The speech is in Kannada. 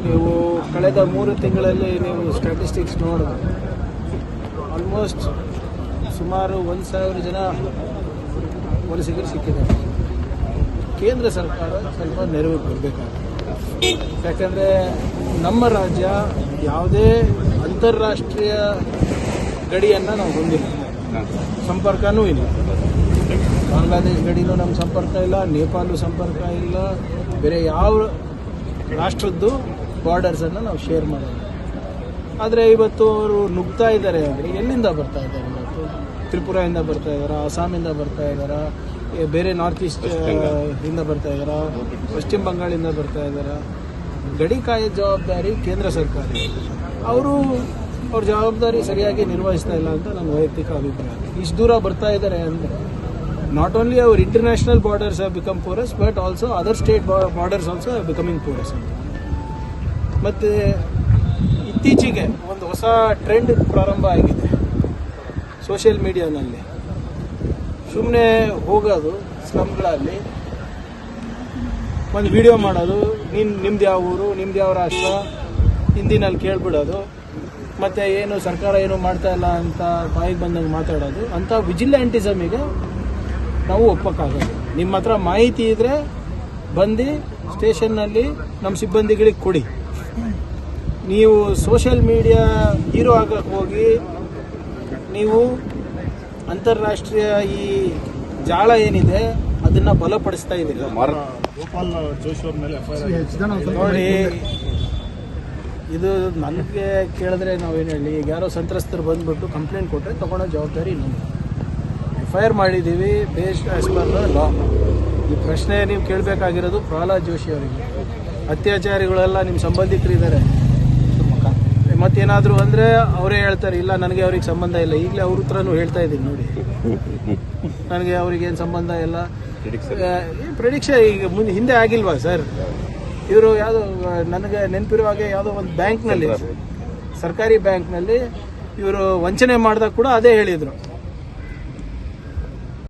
ನೀವು ಕಳೆದ 3 ತಿಂಗಳಲ್ಲಿ ನೀವು ಸ್ಟ್ಯಾಟಿಸ್ಟಿಕ್ಸ್ ನೋಡಿದ್ರೆ ಆಲ್ಮೋಸ್ಟ್ ಸುಮಾರು 1,000 ಜನ ವಲಸಿಗರು ಸಿಕ್ಕಿದ್ದಾರೆ. ಕೇಂದ್ರ ಸರ್ಕಾರ ಸ್ವಲ್ಪ ನೆರವು ಕೊಡಬೇಕಾಗುತ್ತೆ. ಯಾಕಂದರೆ ನಮ್ಮ ರಾಜ್ಯ ಯಾವುದೇ ಅಂತಾರಾಷ್ಟ್ರೀಯ ಗಡಿಯನ್ನು ನಾವು ಹೊಂದಿಲ್ಲ, ಸಂಪರ್ಕನೂ ಇಲ್ಲ. ಬಾಂಗ್ಲಾದೇಶ್ ಗಡಿನೂ ನಮ್ಮ ಸಂಪರ್ಕ ಇಲ್ಲ, ನೇಪಾಳ ಸಂಪರ್ಕ ಇಲ್ಲ, ಬೇರೆ ಯಾವ ರಾಷ್ಟ್ರದ್ದು ಬಾರ್ಡರ್ಸನ್ನು ನಾವು ಶೇರ್ ಮಾಡೋದು. ಆದರೆ ಇವತ್ತು ಅವರು ನುಗ್ತಾ ಇದ್ದಾರೆ ಅಂದರೆ ಎಲ್ಲಿಂದ ಬರ್ತಾ ಇದ್ದಾರೆ? ಇವತ್ತು ತ್ರಿಪುರಾದಿಂದ ಬರ್ತಾ ಇದ್ದಾರಾ, ಅಸ್ಸಾಮಿಂದ ಬರ್ತಾ ಇದ್ದಾರಾ, ಬೇರೆ ನಾರ್ತ್ ಈಸ್ಟ್ ಇಂದ ಬರ್ತಾ ಇದ್ದಾರಾ, ಪಶ್ಚಿಮ ಬಂಗಾಳಿಂದ ಬರ್ತಾ ಇದ್ದಾರಾ? ಗಡಿ ಕಾಯೋ ಜವಾಬ್ದಾರಿ ಕೇಂದ್ರ ಸರ್ಕಾರ. ಅವ್ರ ಜವಾಬ್ದಾರಿ ಸರಿಯಾಗಿ ನಿರ್ವಹಿಸ್ತಾ ಇಲ್ಲ ಅಂತ ನನ್ನ ವೈಯಕ್ತಿಕ ಅಭಿಪ್ರಾಯ. ಇಷ್ಟು ದೂರ ಬರ್ತಾ ಇದ್ದಾರೆ ಅಂದರೆ not only hour international borders have become Porus, but also other state borders also have becoming Porus ಅಂತ. ಮತ್ತು ಇತ್ತೀಚೆಗೆ ಒಂದು ಹೊಸ ಟ್ರೆಂಡ್ ಪ್ರಾರಂಭ ಆಗಿದೆ ಸೋಷಿಯಲ್ ಮೀಡಿಯಾನಲ್ಲಿ. ಸುಮ್ಮನೆ ಹೋಗೋದು ಸ್ಲಮ್ಗಳಲ್ಲಿ, ಒಂದು ವಿಡಿಯೋ ಮಾಡೋದು, ನಿಮ್ದು ಯಾವ ಊರು, ನಿಮ್ದು ಯಾವ ರಾಷ್ಟ್ರ, ಹಿಂದಿನಲ್ಲಿ ಕೇಳ್ಬಿಡೋದು, ಮತ್ತು ಏನು ಸರ್ಕಾರ ಏನು ಮಾಡ್ತಾ ಇಲ್ಲ ಅಂತ ಬಾಯಿಗೆ ಬಂದಂಗೆ ಮಾತಾಡೋದು. ಅಂಥ ವಿಜಿಲ್ಯಾಂಟಿಸಮಿಗೆ ನಾವು ಒಪ್ಪಕ್ಕಾಗೋದು. ನಿಮ್ಮ ಹತ್ರ ಮಾಹಿತಿ ಇದ್ದರೆ ಬಂದು ಸ್ಟೇಷನ್ನಲ್ಲಿ ನಮ್ಮ ಸಿಬ್ಬಂದಿಗಳಿಗೆ ಕೊಡಿ. ನೀವು ಸೋಷಿಯಲ್ ಮೀಡಿಯಾ ಹೀರೋ ಆಗಕ್ಕೆ ಹೋಗಿ ನೀವು ಅಂತಾರಾಷ್ಟ್ರೀಯ ಈ ಜಾಳ ಏನಿದೆ ಅದನ್ನು ಬಲಪಡಿಸ್ತಾ ಇದ್ದೀರಿ. ಗೋಪಾಲ್ ಜೋಶಿ ಅವ್ರ ಮೇಲೆ ನೋಡಿ, ಇದು ನನಗೆ ಕೇಳಿದ್ರೆ ನಾವೇನು ಹೇಳಿ, ಈಗ ಯಾರೋ ಸಂತ್ರಸ್ತರು ಬಂದುಬಿಟ್ಟು ಕಂಪ್ಲೇಂಟ್ ಕೊಟ್ಟರೆ ತೊಗೊಳೋ ಜವಾಬ್ದಾರಿ ನಮ್ಮದು. FIR ಮಾಡಿದ್ದೀವಿ based as per the law. ಈ ಪ್ರಶ್ನೆ ನೀವು ಕೇಳಬೇಕಾಗಿರೋದು ಪ್ರಹ್ಲಾದ್ ಜೋಶಿ ಅವರಿಗೆ. ಅತ್ಯಾಚಾರಿಗಳೆಲ್ಲ ನಿಮ್ಮ ಸಂಬಂಧಿಕರಿದ್ದಾರೆ, ಮತ್ತೇನಾದರೂ ಅಂದರೆ ಅವರೇ ಹೇಳ್ತಾರೆ ಇಲ್ಲ ನನಗೆ ಅವ್ರಿಗೆ ಸಂಬಂಧ ಇಲ್ಲ. ಈಗಲೇ ಅವ್ರ ಹತ್ರನೂ ಹೇಳ್ತಾ ಇದ್ದೀನಿ ನೋಡಿ, ನನಗೆ ಅವ್ರಿಗೇನು ಸಂಬಂಧ ಇಲ್ಲ. ಪ್ರೆಡಿಕ್ಷನ್ ಈಗ ಹಿಂದೆ ಆಗಿಲ್ವಾ ಸರ್? ಇವರು ಯಾವುದೋ ನನಗೆ ನೆನಪಿರೋ ಹಾಗೆ ಯಾವುದೋ ಒಂದು ಬ್ಯಾಂಕ್ನಲ್ಲಿ, ಸರ್ಕಾರಿ ಬ್ಯಾಂಕ್ನಲ್ಲಿ ಇವರು ವಂಚನೆ ಮಾಡಿದಾಗ ಕೂಡ ಅದೇ ಹೇಳಿದರು.